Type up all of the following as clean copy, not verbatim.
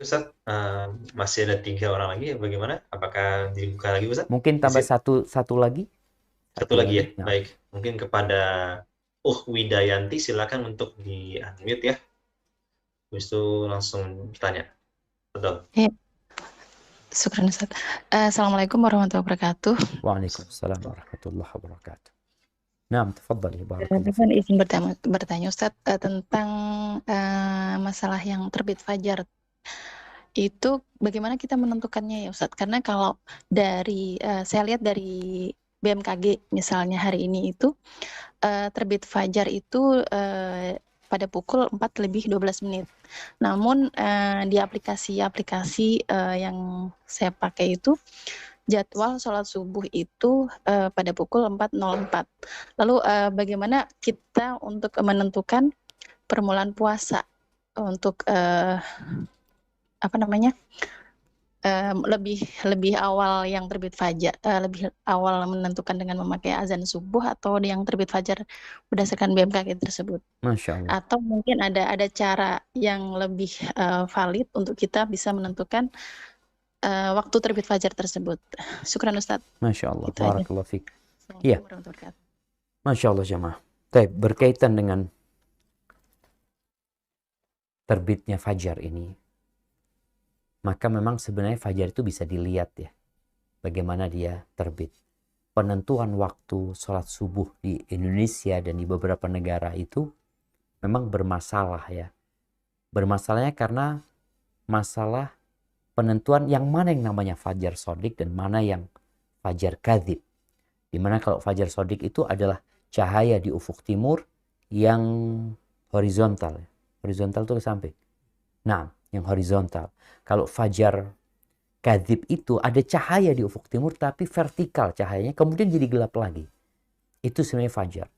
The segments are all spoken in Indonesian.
Ustaz, masih ada 3 orang lagi ya bagaimana? Apakah dibuka lagi Ustaz? Mungkin tambah Izin. satu lagi, Satu satu lagi ya? lagi. Nah, Baik. Mungkin kepada Widayanti silakan untuk di-unmute ya. Habis itu langsung bertanya. Betul. Ya, syukran Ustaz. Assalamualaikum warahmatullahi wabarakatuh. waalaikumsalam warahmatullahi wabarakatuh. Nah, tafadhali barakallahu Dengan fiik. izin bertanya Ustaz, tentang masalah yang terbit fajar itu bagaimana kita menentukannya ya Ustaz? Karena kalau dari saya lihat dari BMKG misalnya hari ini itu terbit fajar itu pada pukul 4:12. Namun di aplikasi-aplikasi yang saya pakai itu jadwal sholat subuh itu pada pukul 4:04. Lalu bagaimana kita untuk menentukan permulaan puasa untuk apa namanya lebih lebih awal yang terbit fajar, lebih awal menentukan dengan memakai azan subuh atau yang terbit fajar berdasarkan BMKG tersebut? Masya Allah. Atau mungkin ada cara yang lebih valid untuk kita bisa menentukan waktu terbit fajar tersebut. Syukran Ustadz. Masya Allah. Itu aja. Barakallahu fiik. Assalamualaikum Iya. warahmatullahi wabarakatuh. Masya Allah jamaah. Baik, berkaitan dengan terbitnya fajar ini, maka memang sebenarnya fajar itu bisa dilihat ya, bagaimana dia terbit. Penentuan waktu sholat subuh di Indonesia dan di beberapa negara itu memang bermasalah ya. Bermasalahnya karena masalah penentuan yang mana yang namanya fajar sodik dan mana yang fajar kadzib. Dimana kalau fajar sodik itu adalah cahaya di ufuk timur yang horizontal. Horizontal itu ke samping. Nah, yang horizontal. Kalau fajar kadzib itu ada cahaya di ufuk timur tapi vertikal cahayanya kemudian jadi gelap lagi. Itu sebenarnya fajar.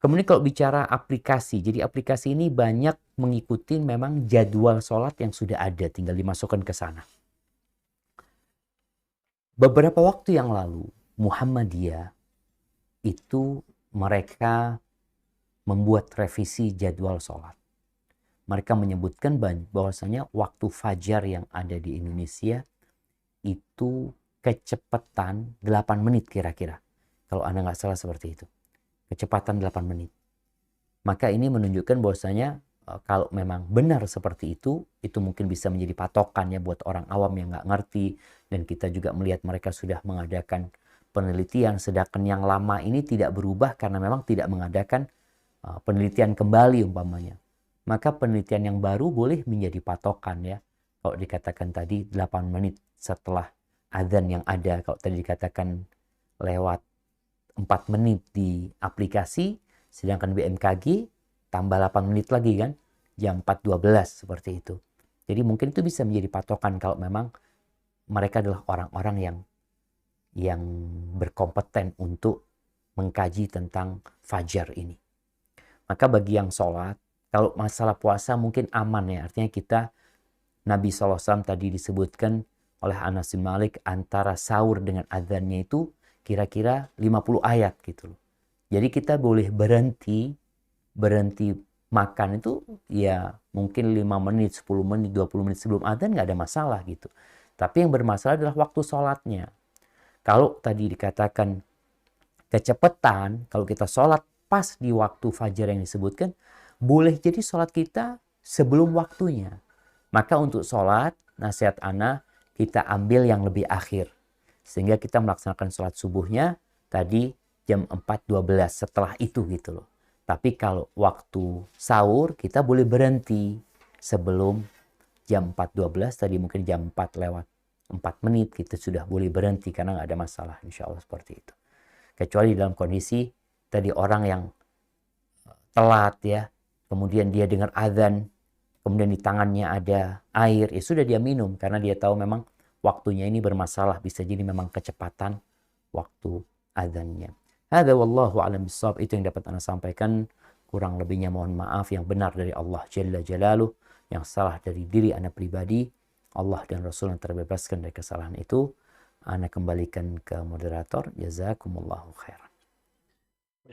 Kemudian kalau bicara aplikasi, jadi aplikasi ini banyak mengikuti memang jadwal sholat yang sudah ada, tinggal dimasukkan ke sana. Beberapa waktu yang lalu, Muhammadiyah itu mereka membuat revisi jadwal sholat. Mereka menyebutkan bahwasanya waktu fajar yang ada di Indonesia itu kecepatan 8 menit kira-kira. Kalau Anda nggak salah seperti itu. Kecepatan 8 menit. Maka ini menunjukkan bahwasanya kalau memang benar seperti itu mungkin bisa menjadi patokan ya buat orang awam yang nggak ngerti. Dan kita juga melihat mereka sudah mengadakan penelitian, sedangkan yang lama ini tidak berubah karena memang tidak mengadakan penelitian kembali umpamanya. Maka penelitian yang baru boleh menjadi patokan ya. Kalau dikatakan tadi 8 menit setelah adzan yang ada, kalau tadi dikatakan lewat 4 menit di aplikasi, sedangkan BMKG tambah 8 menit lagi kan, jam 4.12 seperti itu. Jadi mungkin itu bisa menjadi patokan kalau memang mereka adalah orang-orang yang berkompeten untuk mengkaji tentang fajar ini. Maka bagi yang sholat, kalau masalah puasa mungkin aman ya. Artinya kita, Nabi SAW tadi disebutkan oleh Anas bin Malik, antara sahur dengan adzannya itu kira-kira 50 ayat gitu loh. Jadi kita boleh berhenti makan itu ya mungkin 5 menit, 10 menit, 20 menit sebelum adzan nggak ada masalah gitu. Tapi yang bermasalah adalah waktu sholatnya. Kalau tadi dikatakan kecepatan, kalau kita sholat pas di waktu fajar yang disebutkan, boleh jadi sholat kita sebelum waktunya. Maka untuk sholat, nasihat ana, kita ambil yang lebih akhir. Sehingga kita melaksanakan sholat subuhnya tadi jam 4.12 setelah itu gitu loh. Tapi kalau waktu sahur kita boleh berhenti sebelum jam 4.12, tadi mungkin jam 4 lewat 4 menit kita sudah boleh berhenti karena nggak ada masalah, insya Allah seperti itu. Kecuali dalam kondisi tadi orang yang telat ya, kemudian dia dengar azan, kemudian di tangannya ada air, ya sudah dia minum karena dia tahu memang waktunya ini bermasalah, bisa jadi memang kecepatan waktu azannya. Hadza wallahu a'lam bissawab, itu yang dapat Anda sampaikan. Kurang lebihnya mohon maaf, yang benar dari Allah Jalla Jalaluh, yang salah dari diri Anda pribadi. Allah dan Rasul yang terbebaskan dari kesalahan itu. Anda kembalikan ke moderator. Jazakumullahu khairan.